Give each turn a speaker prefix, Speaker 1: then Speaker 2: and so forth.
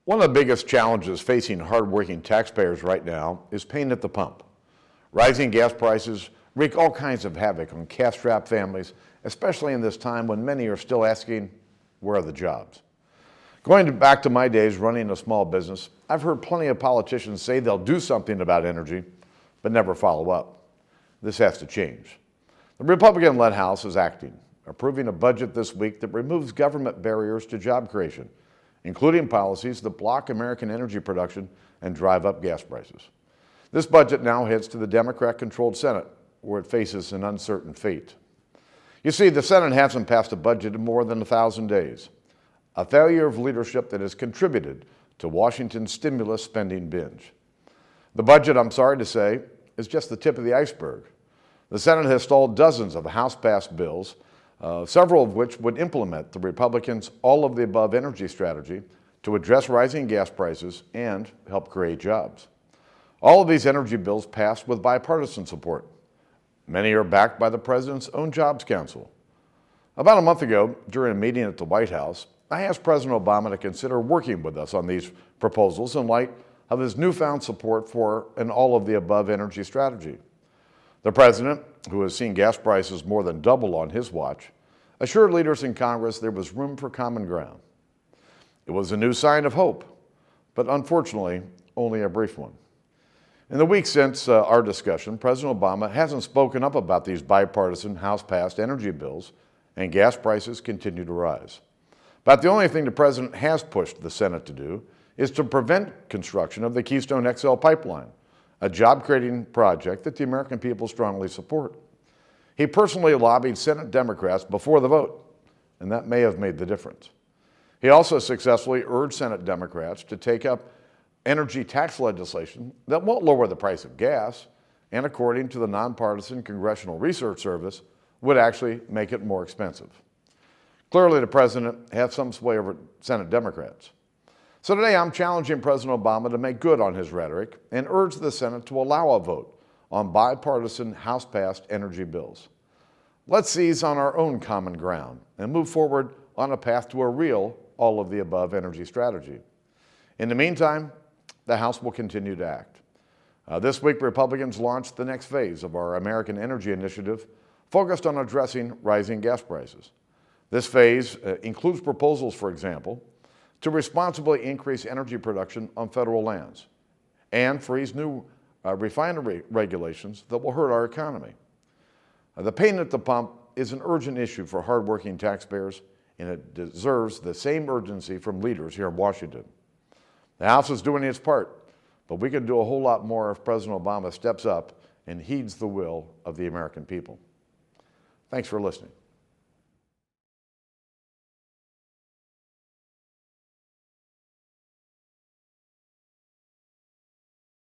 Speaker 1: One of the biggest challenges facing hardworking taxpayers right now is pain at the pump. Rising gas prices wreak all kinds of havoc on cash-strapped families, especially in this time when many are still asking, where are the jobs? Going back to my days running a small business, I've heard plenty of politicians say they'll do something about energy, but never follow up. This has to change. The Republican-led House is acting, approving a budget this week that removes government barriers to job creation, including policies that block American energy production and drive up gas prices. This budget now heads to the Democrat-controlled Senate, where it faces an uncertain fate. You see, the Senate hasn't passed a budget in more than 1,000 days, a failure of leadership that has contributed to Washington's stimulus spending binge. The budget, I'm sorry to say, is just the tip of the iceberg. The Senate has stalled dozens of House-passed bills, several of which would implement the Republicans' all-of-the-above energy strategy to address rising gas prices and help create jobs. All of these energy bills passed with bipartisan support. Many are backed by the President's own Jobs Council. About a month ago, during a meeting at the White House, I asked President Obama to consider working with us on these proposals in light of his newfound support for an all-of-the-above energy strategy. The President, who has seen gas prices more than double on his watch, assured leaders in Congress there was room for common ground. It was a new sign of hope, but unfortunately, only a brief one. In the weeks since our discussion, President Obama hasn't spoken up about these bipartisan House-passed energy bills, and gas prices continue to rise. But the only thing the President has pushed the Senate to do is to prevent construction of the Keystone XL pipeline, a job-creating project that the American people strongly support. He personally lobbied Senate Democrats before the vote, and that may have made the difference. He also successfully urged Senate Democrats to take up energy tax legislation that won't lower the price of gas, and according to the nonpartisan Congressional Research Service, would actually make it more expensive. Clearly, the President has some sway over Senate Democrats. So today I'm challenging President Obama to make good on his rhetoric and urge the Senate to allow a vote on bipartisan House-passed energy bills. Let's seize on our own common ground and move forward on a path to a real all-of-the-above energy strategy. In the meantime, the House will continue to act. This week, Republicans launched the next phase of our American Energy Initiative focused on addressing rising gas prices. This phase includes proposals, for example, to responsibly increase energy production on federal lands and freeze new refinery regulations that will hurt our economy. The pain at the pump is an urgent issue for hardworking taxpayers, and it deserves the same urgency from leaders here in Washington. The House is doing its part, but we can do a whole lot more if President Obama steps up and heeds the will of the American people. Thanks for listening.